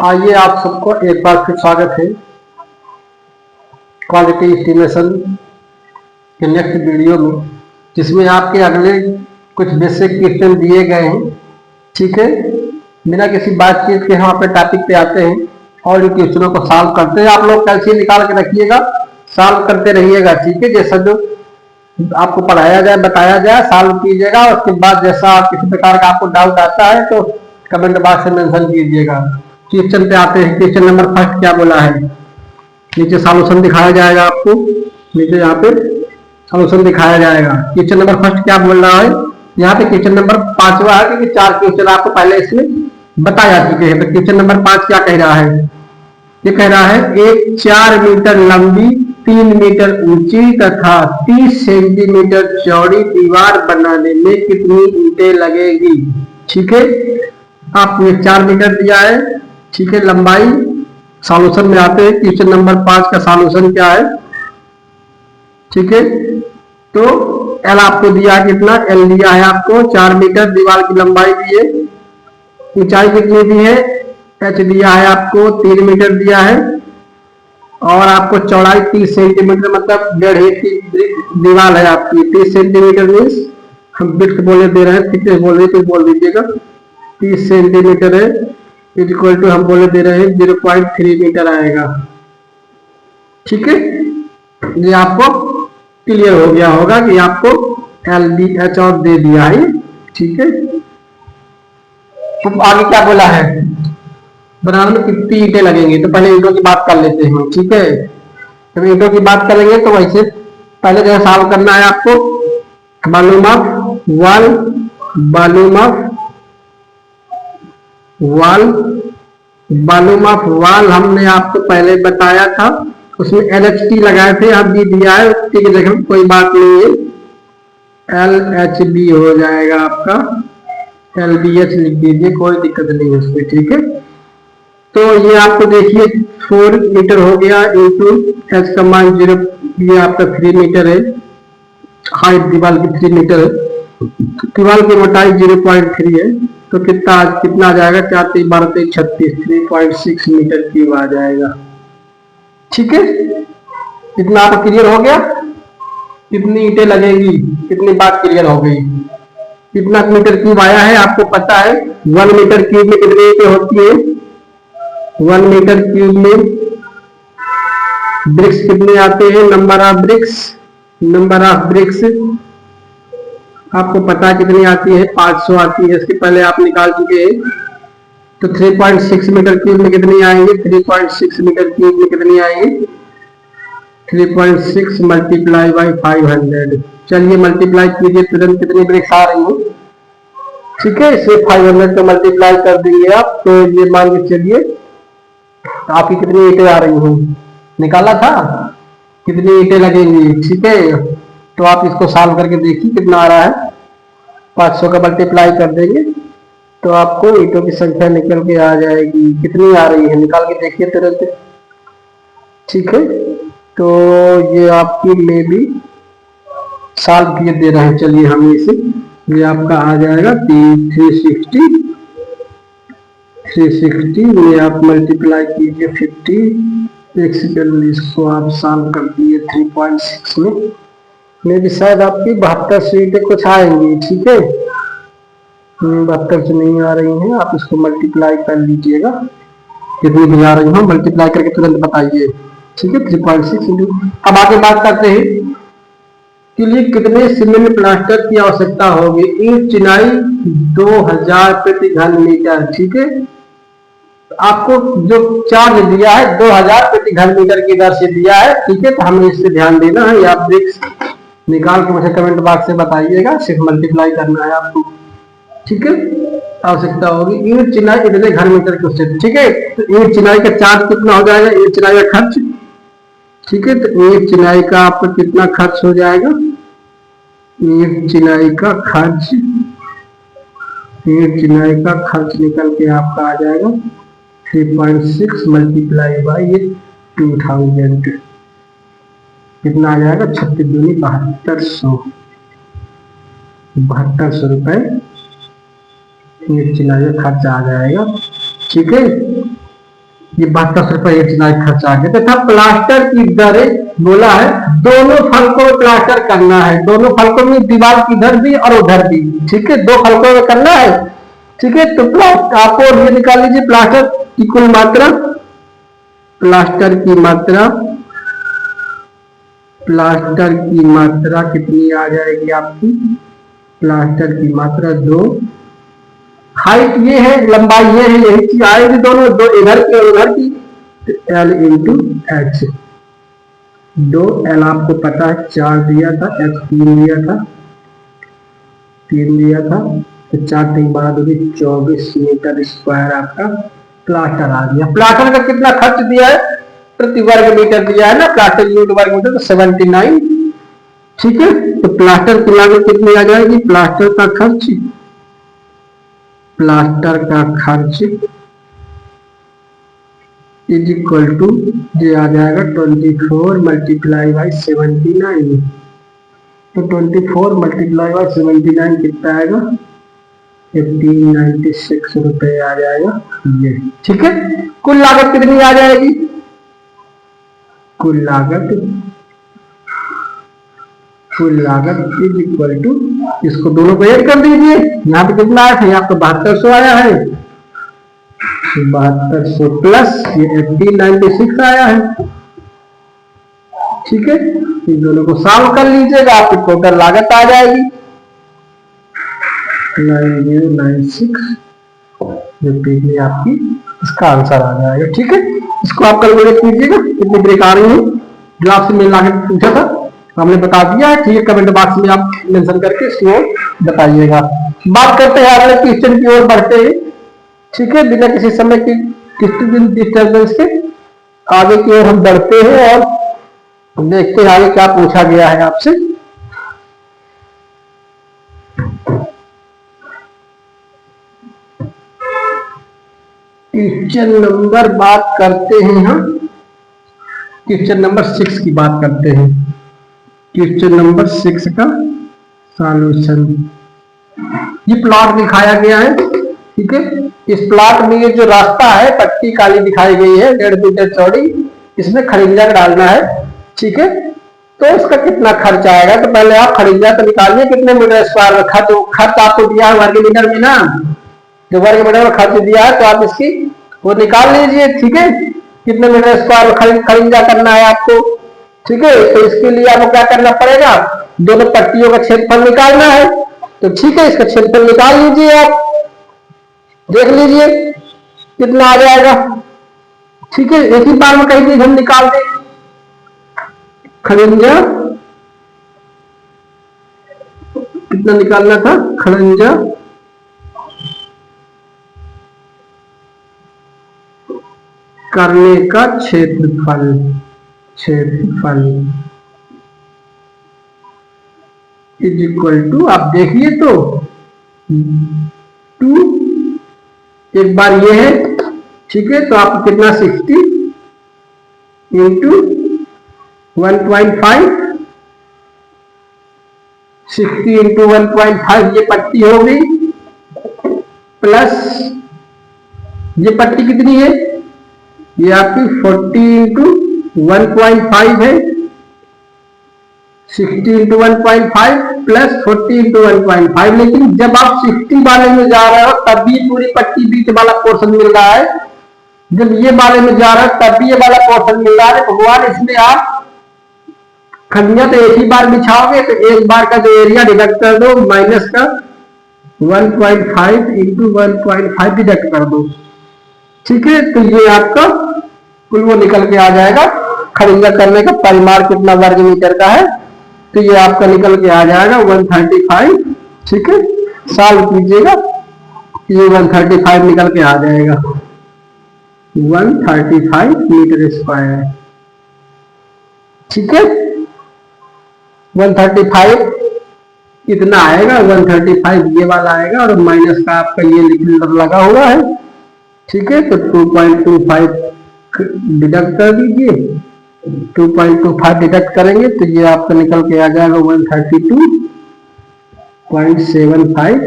आइए, आप सबको एक बार फिर स्वागत है क्वालिटी एस्टिमेशन के नेक्स्ट वीडियो में, जिसमें आपके अगले कुछ बेसिक क्वेश्चन दिए गए हैं। ठीक है, बिना किसी बातचीत के हम अपने टॉपिक पे आते हैं और इन क्वेश्चनों को सॉल्व करते हैं। आप लोग कैलसी निकाल के रखिएगा, सॉल्व करते रहिएगा। ठीक है, जैसा जो आपको पढ़ाया जाए, बताया जाए, सॉल्व कीजिएगा। उसके बाद जैसा किसी प्रकार का आपको डाउट आता है तो कमेंट बॉक्स में मेंशन कीजिएगा। क्वेश्चन पे आते हैं। क्वेश्चन नंबर फर्स्ट क्या बोला है, नीचे सॉल्यूशन दिखाया जाएगा आपको, नीचे यहाँ पे सॉल्यूशन दिखाया जाएगा। क्वेश्चन नंबर फर्स्ट क्या बोल रहा है, यहाँ पे क्वेश्चन नंबर 5वां है, क्योंकि 4 क्वेश्चन आपको पहले इसमें बताया चुके हैं। तो क्वेश्चन नंबर 5 क्या कह रहा है, ये कह रहा है एक 4 मीटर लंबी, 3 मीटर ऊंची तथा 30 सेंटीमीटर चौड़ी दीवार बनाने में कितनी ईंटें लगेगी। ठीक है, आपको ये 4 मीटर दिया है। ठीक है, लंबाई। सॉल्यूशन में आते हैं। क्वेश्चन नंबर 5 का सॉल्यूशन क्या है। ठीक है, तो एल आपको दिया कितना, एल दिया है आपको 4 मीटर, दीवार की लंबाई दी है, ऊंचाई कितनी दी है, एच दिया है आपको 3 मीटर दिया है, और आपको चौड़ाई 30 सेंटीमीटर, मतलब 1.5 की दीवार है आपकी। 30 सेंटीमीटर मीन्स हम विड्थ बोले दे रहे हैं, थिकनेस बोल रहे तो बोल दीजिएगा। 30 सेंटीमीटर है, इक्वल टू हम बोले दे रहे हैं 0.3 मीटर आएगा। ठीक है, ये आपको क्लियर हो गया होगा कि आपको एल डी एच और दे दिया है। ठीक है, तो आगे क्या बोला है, बनाने में कितनी ईंटें लगेंगी। तो पहले ईंटों की बात कर लेते हैं। ठीक है, जब ईंटों की बात करेंगे तो वैसे पहले जो सॉल्व करना है आपको volume of wall, volume of wall, volume of wall हमने आपको पहले बताया था, उसमें LHT लगाए थे, अब भी दिया है। ठीक है, देखो कोई बात नहीं है, LHB हो जाएगा आपका, LBH लिख दीजिए, कोई दिक्कत नहीं है उसमें। ठीक है, तो ये आपको देखिए 4 मीटर हो गया इंटू एच का मान 0, ये आपका 3 मीटर है, हाइट दीवार की 3 मीटर है, दीवार की मोटाई 0.3 है, तो कितना आ जाएगा, 4 3 12 3 36, 3.6 मीटर क्यूब आ जाएगा। ठीक है, इतना आपको क्लियर हो गया। कितनी ईंटें लगेगी, कितनी बात क्लियर हो गई। कितना मीटर क्यूब आया है आपको पता है। 1 मीटर क्यूब में कितनी ईंटें होती है, 1 मीटर क्यूब में ब्रिक्स कितने आते हैं, number of BRICS, number of BRICS आपको पता कितनी आती है, 500 आती है। इसके पहले आप निकाल चुके हैं। तो 3.6 मीटर क्यूब में कितनी आएंगे, 3.6 मीटर क्यूब में कितनी आएंगे, 3.6 मल्टीप्लाई बाई 500। चलिए मल्टीप्लाई कीजिए, तुरंत कितनी ब्रिक्स आ रही है। ठीक है, इसे 500 को मल्टीप्लाई कर देंगे आप, तो ये मान के चलिए आपकी कितनी ईंटें आ रही हैं, निकाला था कितनी ईंटें लगेंगी। ठीक है, तो आप इसको सॉल्व करके देखिए कितना आ रहा है। 500 का मल्टीप्लाई कर देंगे तो आपको ईंटों की संख्या निकल के आ जाएगी। कितनी आ रही है निकाल के देखिए तुरंत। ठीक है, तो ये आपकी में भी सॉल्व किए दे रहे हैं। चलिए हम इसे, ये आपका आ जाएगा 360 में आप मल्टीप्लाई कीजिए 50। एक सेकेंड, इसको आप सॉल्व कर दिए 3.6 में भी शायद आपकी 72 ईंटें कुछ आएंगी। ठीक है, 72 से नहीं आ रही हैं, आप इसको मल्टीप्लाई कर लीजिएगा, कितनी भी आ रही हो मल्टीप्लाई करके तुरंत बताइए। ठीक है, 3.6। अब आगे बात करते हैं कि लिए कितने सीमेंट प्लास्टर की आवश्यकता होगी। ईंट चिनाई 2000 प्रति घन मीटर। ठीक है, आपको जो चार्ज दिया है 2000 प्रति घन मीटर की दर से दिया है। ठीक है, तो हमें इससे ध्यान देना है। आप ब्रिक्स निकाल के मुझे कमेंट बॉक्स से बताइएगा, सिर्फ मल्टीप्लाई करना है आपको। ठीक है, आवश्यकता होगी ईंट चिनाई इतने घन मीटर की उससे। ठीक है, तो ईंट चिनाई का चार्ज कितना हो जाएगा, ईंट चिनाई का खर्च। ठीक है, तो ईंट चिनाई का आपका कितना खर्च हो जाएगा, ईंट चिनाई का खर्च, ईंट चिनाई का खर्च निकल के आपका आ जाएगा 3.6 मल्टीप्लाई बाई 2000, कितना आ जाएगा, 36 दूनी 7200। ₹7200 ईंट चिनाई का खर्चा आ जाएगा। ठीक है, ये ₹7200 ईंट चिनाई खर्चा आ गया। तथा प्लास्टर की दरें बोला है, दोनों फलकों में प्लास्टर करना है, दोनों फलकों में दीवार की इधर भी और उधर भी। ठीक है, 2 फलकों में करना है। ठीक है, तो आपको ये निकाल लीजिए प्लास्टर की कुल मात्रा। प्लास्टर की मात्रा, प्लास्टर की मात्रा कितनी आ जाएगी आपकी? प्लास्टर की मात्रा 2, हाइट ये है, लंबाई ये है, यही चीज आएगी दोनों, 2 इधर की और उधर की, L इंटू H। 2 L आपको पता है 4 दिया था, H 3 दिया था, 3 दिया था, तो 4 3 12 दूनी 24 मीटर स्क्वायर आपका प्लास्टर आ गया। प्लास्टर का कितना खर्च दिया है? प्रति वर्ग मीटर दिया है ना, प्लास्टर यूनिट वर्ग मीटर, तो 79। ठीक है, तो प्लास्टर की लागत कितनी आ जाएगी? प्लास्टर का खर्च, प्लास्टर का खर्च इज इक्वल टू, ये आ जाएगा 24 मल्टीप्लाई बाई 79। तो 24 मल्टीप्लाई बाई 79 कितना आएगा? 1896 रुपए आ जाएगा ये। ठीक है, कुल लागत कितनी आ जाएगी? कुल लागत इज इक्वल टू, इसको दोनों को ऐड कर दीजिए। यहाँ पे कितना आया था? यहाँ पे 7200 आया है, 7200 प्लस ये 1896 आया है। ठीक है, इन दोनों को सॉल्व कर लीजिएगा, आपकी टोटल लागत आ जाएगी 9096 रुपये आपकी, इसका आंसर आ जाएगा। ठीक है, इसको आप कैलकुलेट कीजिएगा कितनी ब्रेक आ रही है, जो आपसे मेन लागत पूछा था हमने बता दिया है। ठीक है, कमेंट बॉक्स में आप मेंशन करके इसको बताइएगा। बात करते हैं अगले क्वेश्चन की ओर बढ़ते हैं। ठीक है, बिना किसी समय की डिस्टर्बेंस के आगे की ओर हम बढ़ते हैं और देखते हैं आगे क्या पूछा गया है आपसे। क्वेश्चन नंबर बात करते हैं हम, क्वेश्चन नंबर 6 की बात करते हैं। क्वेश्चन नंबर 6 का सॉल्यूशन, ये प्लॉट दिखाया गया है। ठीक है, इस प्लॉट में ये जो रास्ता है, पट्टी काली दिखाई गई है 1.5 मीटर चौड़ी, इसमें खड़िंजा डालना है। ठीक है, तो इसका कितना खर्च आएगा? तो पहले आप खड़िंजा तो निकालिए कितने मीटर स्क्वायर का खर्च आपको दिया है वर्ग मीटर में ना, जो वर्ग मीटर में खर्च दिया है तो आप इसकी वो निकाल लीजिए। ठीक है, कितने मीटर स्क्वायर खड़िंजा करना है आपको। ठीक है, तो इसके लिए आपको क्या करना पड़ेगा? दोनों पट्टियों का क्षेत्रफल निकालना है। तो ठीक है, इसका क्षेत्रफल निकाल लीजिए, आप देख लीजिए कितना आ जाएगा। ठीक है, एक ही बार में कहीं भी हम निकाल दें। खड़िंजा कितना निकालना था? खड़िंजा करने का क्षेत्रफल इज इक्वल टू, आप देखिए तो 2, एक बार ये है। ठीक है, तो आपको कितना 60 इंटू 1.5, 60 इंटू 1.5 ये पट्टी होगी, प्लस ये पट्टी कितनी है? ये आपकी 40 इंटू 1.5 है, 60 इंटू 1.5 प्लस 40 इंटू 1.5। लेकिन जब आप 60 वाले में जा रहे हो तब भी पूरी पट्टी बीच वाला पोर्शन मिल रहा है, जब ये वाले में जा रहा है तब भी ये वाला पोर्शन मिल रहा है। भगवान, इसमें आप खड़िंजा तो एक ही बार बिछाओगे तो एक बार का जो एरिया डिडक्ट कर दो, माइनस का 1.5 इंटू 1.5 डिडक्ट कर दो। ठीक है, तो ये आपका कुल वो निकल के आ जाएगा। खड़िंजा करने का परिमाण कितना वर्ग मीटर का है, तो ये आपका निकल के आ जाएगा 135। ठीक है, सॉल्व कीजिएगा, ये 135 निकल के आ जाएगा, 135 मीटर स्क्वायर। ठीक है, 135 कितना आएगा? 135 ये वाला आएगा और माइनस का आपका ये लिखकर लगा हुआ है। ठीक है, तो 2.25 डिडक्ट कर दीजिए, 2.25 डिडक्ट करेंगे तो ये आपका निकल के आ जाएगा 132 0.75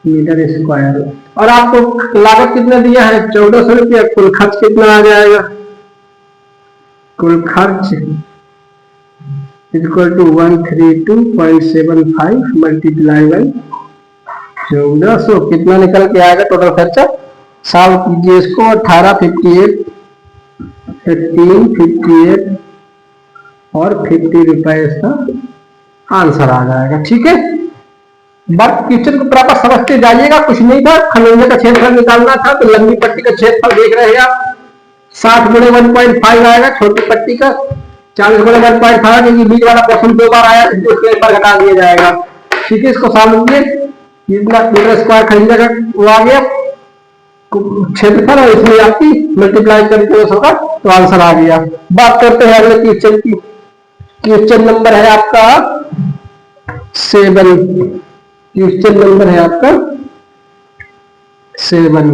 मीटर स्क्वायर। और आपको लागत कितना दिया है? 1400 रुपया। कुल खर्च कितना आ जाएगा? कुल खर्च इक्वल टू 132.75 मल्टीप्लाई बाई 1400। कितना निकल के आएगा टोटल खर्चा? सॉल्व कीजिए इसको। 1858, 1858 और 50 रुपए इसका आंसर आ जाएगा। ठीक है, बट क्वेश्चन को प्रॉपर समझते जाइएगा। कुछ नहीं था, खलंजे का क्षेत्रफल निकालना था। तो लंबी पट्टी का क्षेत्रफल देख रहे हैं आप, 60 गुणे 1.5 आएगा। छोटी पट्टी का 40 गुणे 1.5, क्योंकि बीच वाला क्वेश्चन 2 बार आया, इसको एक बार घटा दिया जाएगा। ठीक है, इसको सॉल्व कीजिए। इतना मीटर स्क्वायर खलंजे का वो आ गया क्षेत्रफल, और इसमें आपकी मल्टीप्लाई करके होगा तो आंसर आ गया। बात करते हैं अगले क्वेश्चन की। क्वेश्चन नंबर है आपका 7। क्वेश्चन नंबर है आपका 7।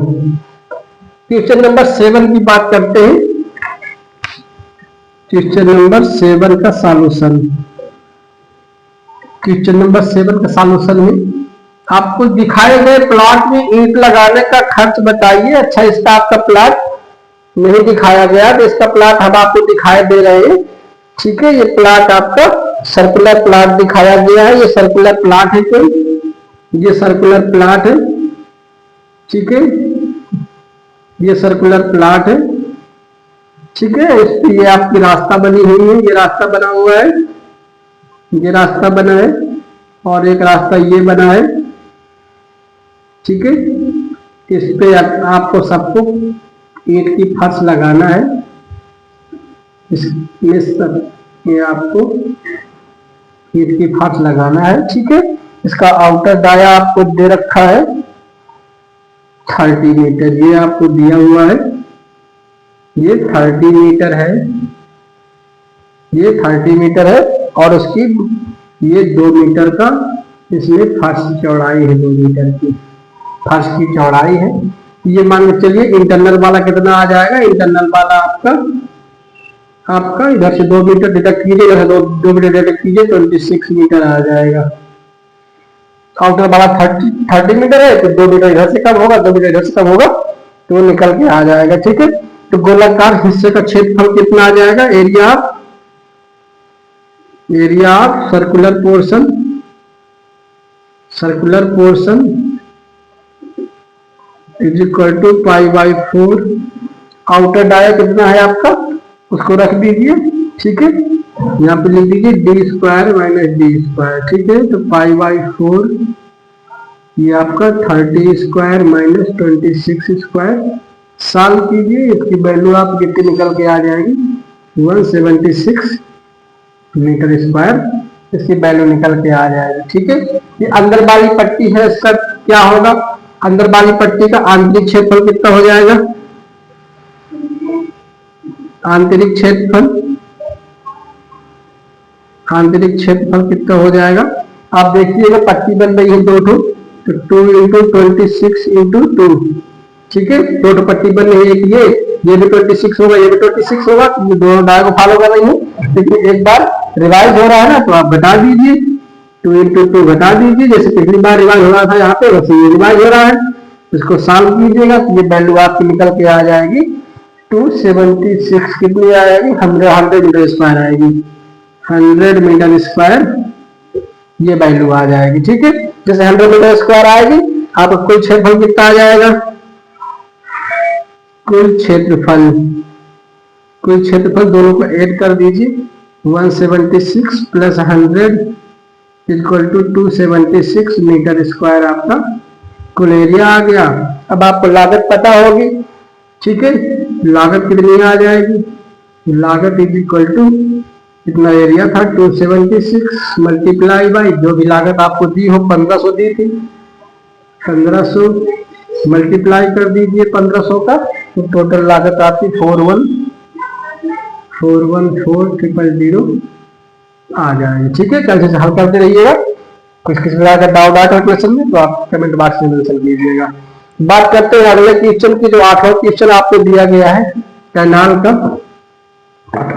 क्वेश्चन नंबर 7 की बात करते हैं। क्वेश्चन नंबर 7 का सॉल्यूशन। क्वेश्चन नंबर 7 का सॉल्यूशन में आपको दिखाए गए प्लॉट में ईंट लगाने का खर्च बताइए। अच्छा, इसका आपका प्लॉट नहीं दिखाया गया, तो इसका प्लॉट हम आपको दिखाई दे रहे हैं। ठीक है, ये प्लॉट आपका सर्कुलर प्लॉट दिखाया गया है। ये सर्कुलर प्लॉट है कोई, ये सर्कुलर प्लॉट है। ठीक है, ये सर्कुलर प्लॉट है। ठीक है, इस पे ये आपकी रास्ता बनी हुई है। ये रास्ता बना हुआ है, ये रास्ता बना है, और एक रास्ता ये बना है। ठीक है, इस पे आपको सबको ईंट की फर्श लगाना है। इसमें सब ये आपको ईंट की फर्श लगाना है। ठीक है, इसका आउटर डाया आपको दे रखा है 30 मीटर। ये आपको दिया हुआ है, ये 30 मीटर है, ये 30 मीटर है। और उसकी ये 2 मीटर का इसमें फर्श की चौड़ाई है, 2 मीटर की फर्श की चौड़ाई है। ये मान के चलिए इंटरनल वाला कितना आ जाएगा? इंटरनल वाला आपका इधर से 2 मीटर डिडक्ट कीजिए, इधर से 2 मीटर डिडक्ट कीजिए, 26 मीटर आ जाएगा। आउटर वाला 30 मीटर है, तो 2 मीटर इधर से कम होगा, 2 मीटर इधर से कम होगा, तो निकल के आ जाएगा। ठीक है, तो गोलाकार हिस्से का क्षेत्रफल कितना आ जाएगा? Area of circular portion, circular portion is equal to π/4। Outer dia कितना है आपका, उसको रख दीजिए। ठीक है, यहाँ पे लिख दीजिए d² - d²। ठीक है, तो π/4 ये आपका 30² - 26²। सॉल्व कीजिए, इसकी वैल्यू आप कितनी निकल के आ जाएगी? 176 मीटर स्क्वायर इसकी वैल्यू निकल के आ जाएगी। ठीक है, ये अंदर वाली पट्टी है, इसका क्या होगा? अंदर वाली पट्टी का आंतरिक क्षेत्रफल कितना हो जाएगा? आंतरिक क्षेत्रफल, आंतरिक क्षेत्रफल कितना हो जाएगा? आप देखिएगा पट्टी बन रही है 2 ठो, तो 2 × 26 × 2। ठीक है, 2 ठो पट्टी बन रही है। ये भी 26 होगा, ये भी 26 होगा। ये दोनों डाय को फॉलो कर रही है, लेकिन एक बार रिवाइज हो रहा है ना, तो आप घटा दीजिए, 2 × 2 घटा दीजिए। जैसे पिछली बार रिवाइज हो रहा था यहाँ पे, वैसे ये रिवाइज हो रहा है। इसको सॉल्व कीजिएगा तो ये वैल्यू आपकी निकल के आ जाएगी 276। कितनी आएगी? 100 मीटर स्क्वायर आएगी, 100 मीटर स्क्वायर ये वैल्यू आ जाएगी। ठीक है, जैसे 100 मीटर स्क्वायर आएगी, आपका कुल क्षेत्रफल कितना आ जाएगा? कुल क्षेत्रफल, कुल क्षेत्रफल दोनों को ऐड कर दीजिए। 176 + 100 इक्वल टू 276 मीटर स्क्वायर आपका कुल एरिया आ गया। अब आपको लागत पता होगी। ठीक है, लागत कितनी आ जाएगी? लागत इज इक्वल टू इतना एरिया था 276 मल्टीप्लाई बाई जो भी लागत आपको दी हो, 1500 दी थी, 1500 मल्टीप्लाई कर दीजिए 1500 का, तो टोटल लागत आपकी 414,000 आ जाएगी। ठीक है, कल से हल करते रहिएगा। कुछ किसी प्रकार का डाउट आता है क्वेश्चन में तो आप कमेंट बॉक्स में मेंशन कीजिएगा। बात करते हैं अगले क्वेश्चन की, जो 8वां क्वेश्चन आपको दिया गया है कैनाल का।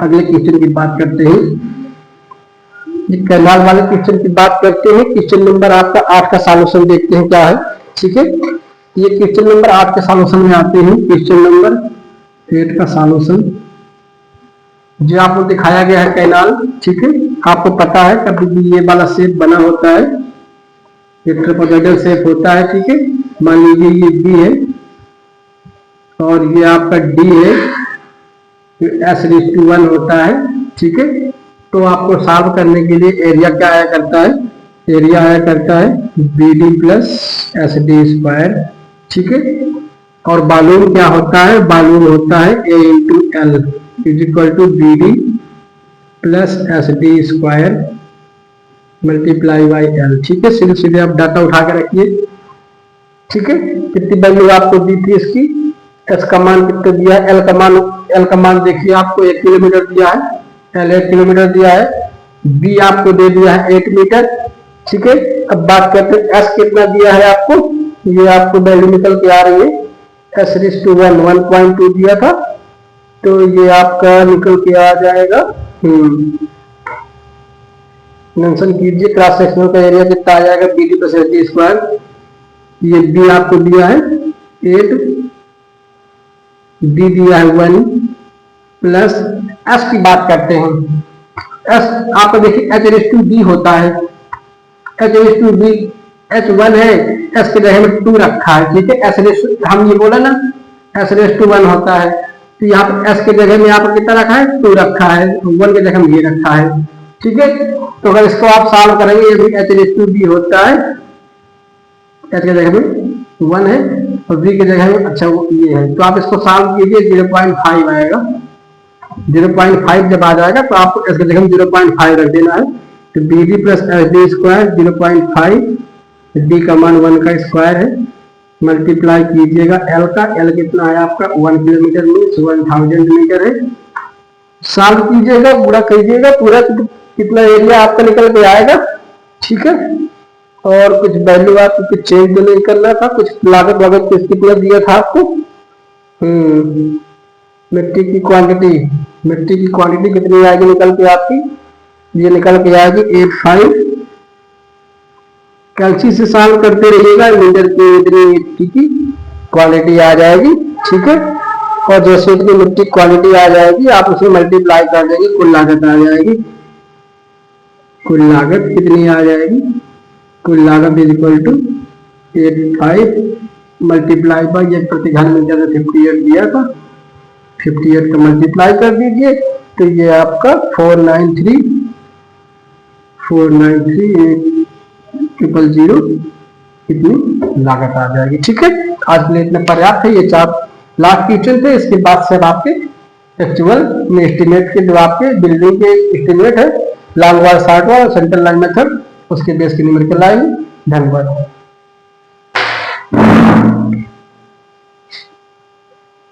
अगले क्वेश्चन की बात करते हैं। ये कैनाल वाले क्वेश्चन की बात करते हैं। क्वेश्चन नंबर आपका 8 का सॉल्यूशन देखते हैं क्या है। ठीक है, ये क्वेश्चन नंबर 8 के सॉल्यूशन में आते हैं। क्वेश्चन नंबर 8 का सॉल्यूशन जो आपको दिखाया गया है कैनाल। ठीक है, आपको पता है कभी भी ये वाला शेप बना होता है, ये ट्रापेजॉइडल शेप होता है। ठीक है, मान लीजिए ये बी है और ये आपका डी है, S:1 होता है। ठीक है, तो आपको सॉल्व करने के लिए एरिया क्या आया करता है, एरिया आया करता है BD प्लस SD²। ठीक है, और वॉल्यूम क्या होता है, वॉल्यूम होता है A into L is equal to BD plus SD² multiply by L. ठीक है, सीधे सीधे आप डाटा उठा के रखिए। ठीक है, कितनी वैल्यू आपको दी थी इसकी, एस का मान कितना दिया है, एल का मान देखिए आपको 1 किलोमीटर दिया है, एल 1 किलोमीटर दिया है, बी आपको दे दिया है 8 मीटर। ठीक है, अब बात करते हैं एस कितना दिया है आपको, ये आपको वैल्यू निकल के आ रही है S:1 1.2 दिया था, तो ये आपका निकल के आ जाएगा। मेंशन कीजिए क्रॉस सेक्शनल का एरिया कितना आ जाएगा, BD प्लस SD²। ये बी आपको दिया है 8, डी दिया है 1 प्लस एस की बात करते हैं। एस आपको देखिए H:B होता है, H:B H1 है, एस के जगह में 2 रखा है। ठीक है, हम ये बोला ना S:1 होता है, तो यहाँ पर एस के जगह में यहाँ पर कितना रखा है, 2 रखा है, 1 के जगह में ये रखा है। ठीक है, तो अगर इसको आप सॉल्व करेंगे, ये भी H:B होता है, एच के जगह में 1 है और बी के जगह में अच्छा वो ये है, तो आप इसको सॉल्व कीजिए 0.5 आएगा। 0.5 जब आ जाएगा तो आपको एस के जगह में 0.5 रख देना है, तो BD प्लस SD² 0.5, डी का मान 1 का स्क्वायर है, मल्टीप्लाई कीजिएगा एल का, एल कितना है आपका 1 किलोमीटर मीन 1000 मीटर है। सॉल्व कीजिएगा, पूरा कीजिएगा, पूरा कितना एरिया आपका निकल के आएगा। ठीक है, और कुछ वैल्यू आपको कुछ चेंज तो नहीं करना था, कुछ लागत वगत कुछ कितना दिया था आपको। मिट्टी की क्वांटिटी कितनी आएगी निकल के आपकी, ये निकल के आएगी 85। कैल्सी से सॉल्व करते रहिएगा, लीटर की इतनी मिट्टी की क्वालिटी आ जाएगी। ठीक है, और जैसे इतनी मिट्टी क्वालिटी आ जाएगी आप उसे मल्टीप्लाई कर देंगे, कुल लागत आ जाएगी। कुल लागत कितनी आ जाएगी, कुल लागत is equal to 85 multiply by, ये प्रति घन मीटर में 58 दिया था, 58 का मल्टीप्लाई कर दीजिए, तो ये आपका 493,000 इतनी लागत आ जाएगी। ठीक है, आज के लिए इतना पर्याप्त है। ये 4 लाख क्वेश्चन थे, इसके बाद से आपके एक्चुअल में एस्टिमेट के जो आपके बिल्डिंग के एस्टिमेट है, लॉन्ग वाल, शॉर्ट वाल और सेंट्रल लाइन मेथड, उसके बेस के न्यूमेरिकल लाइन। धन्यवाद।